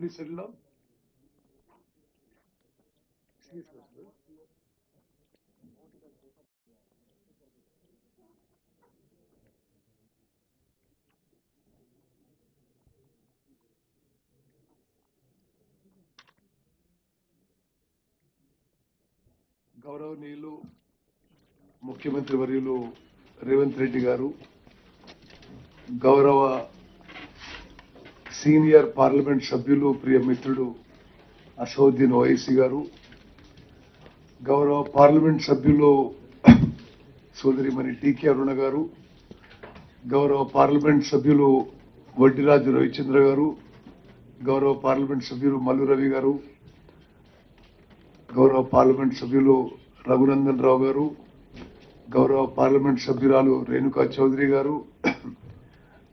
Please settle down. గౌరవనీయులు ముఖ్యమంత్రి వర్యులు రేవంత్ రెడ్డి గారు, గౌరవ సీనియర్ పార్లమెంట్ సభ్యులు ప్రియ మిత్రుడు అసౌద్దీన్ ఓవైసీ గారు, గౌరవ పార్లమెంట్ సభ్యులు సోదరిమణి టీకే అరుణ గారు, గౌరవ పార్లమెంట్ సభ్యులు వడ్డిరాజు రవిచంద్ర గారు, గౌరవ పార్లమెంట్ సభ్యులు మల్లు రవి గారు, గౌరవ పార్లమెంట్ సభ్యులు రఘునందన్ రావు గారు, గౌరవ పార్లమెంట్ సభ్యురాలు రేణుకా చౌదరి గారు,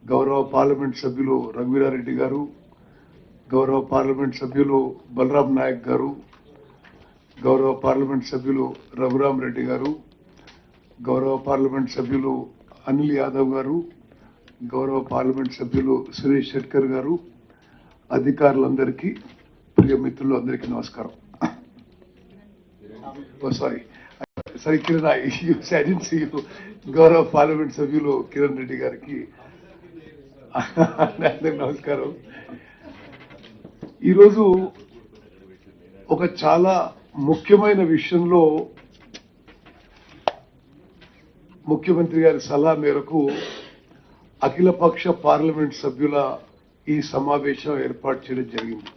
గౌరవ పార్లమెంట్ సభ్యులు రఘువీరారెడ్డి గారు, గౌరవ పార్లమెంట్ సభ్యులు బలరాం నాయక్ గారు, గౌరవ పార్లమెంట్ సభ్యులు రఘురామ్ రెడ్డి గారు, గౌరవ పార్లమెంట్ సభ్యులు అనిల్ యాదవ్ గారు, గౌరవ పార్లమెంట్ సభ్యులు సురేష్ షెట్కర్ గారు, అధికారులందరికీ, ప్రియ మిత్రులు అందరికీ నమస్కారం. సారీ కిరణ్, గౌరవ పార్లమెంట్ సభ్యులు కిరణ్ రెడ్డి గారికి నమస్కారం. ఈరోజు ఒక చాలా ముఖ్యమైన విషయంలో ముఖ్యమంత్రి గారి సలహా మేరకు అఖిలపక్ష పార్లమెంట్ సభ్యుల ఈ సమావేశం ఏర్పాటు చేయడం జరిగింది.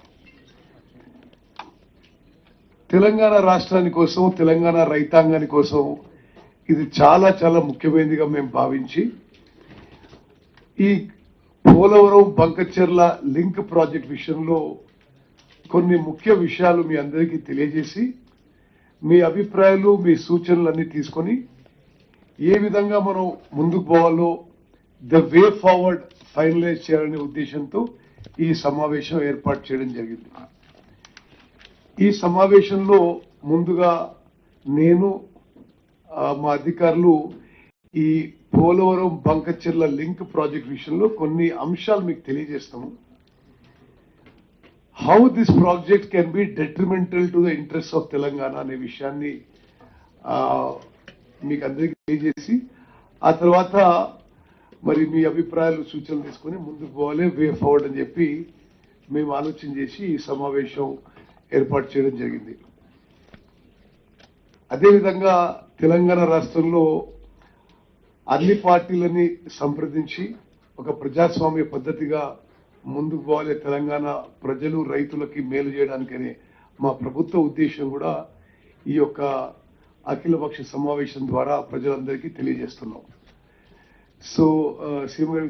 తెలంగాణ రాష్ట్రాని కోసం, తెలంగాణ రైతాంగాని కోసం ఇది చాలా చాలా ముఖ్యమైనదిగా మేము భావించి ఈ పోలవరం బంకచెర్ల లింక్ ప్రాజెక్ట్ విషయంలో కొన్ని ముఖ్య విషయాలు మీ అందరికీ తెలియజేసి మీ అభిప్రాయాలు, మీ సూచనలన్నీ తీసుకొని ఏ విధంగా మనం ముందుకు పోవాలో ద వే ఫార్వర్డ్ ఫైనలైజ్ చేయాలనే ఉద్దేశంతో ఈ సమావేశం ఏర్పాటు చేయడం జరిగింది. ఈ సమావేశంలో ముందుగా నేను మా అధికారులు ఈ పోలవరం బంకచెర్ల లింక్ ప్రాజెక్ట్ విషయంలో కొన్ని అంశాలు మీకు తెలియజేస్తాము. How this project can be detrimental to the interest of Telangana అనే విషయాన్ని మీకు అందరికీ తెలియజేసి ఆ తర్వాత మరి మీ అభిప్రాయాలు, సూచనలు తీసుకొని ముందుకు పోవాలి, వే ఫార్వర్డ్ అని చెప్పి మేము ఆలోచన చేసి ఈ సమావేశం ఏర్పాటు చేయడం జరిగింది. అదేవిధంగా తెలంగాణ రాష్ట్రంలో అన్ని పార్టీలని సంప్రదించి ఒక ప్రజాస్వామ్య పద్ధతిగా ముందుకు పోవాలి, తెలంగాణ ప్రజలు రైతులకి మేలు చేయడానికనే మా ప్రభుత్వ ఉద్దేశం కూడా ఈ యొక్క అఖిలపక్ష సమావేశం ద్వారా ప్రజలందరికీ తెలియజేస్తున్నాం. సో సీఎం గారు,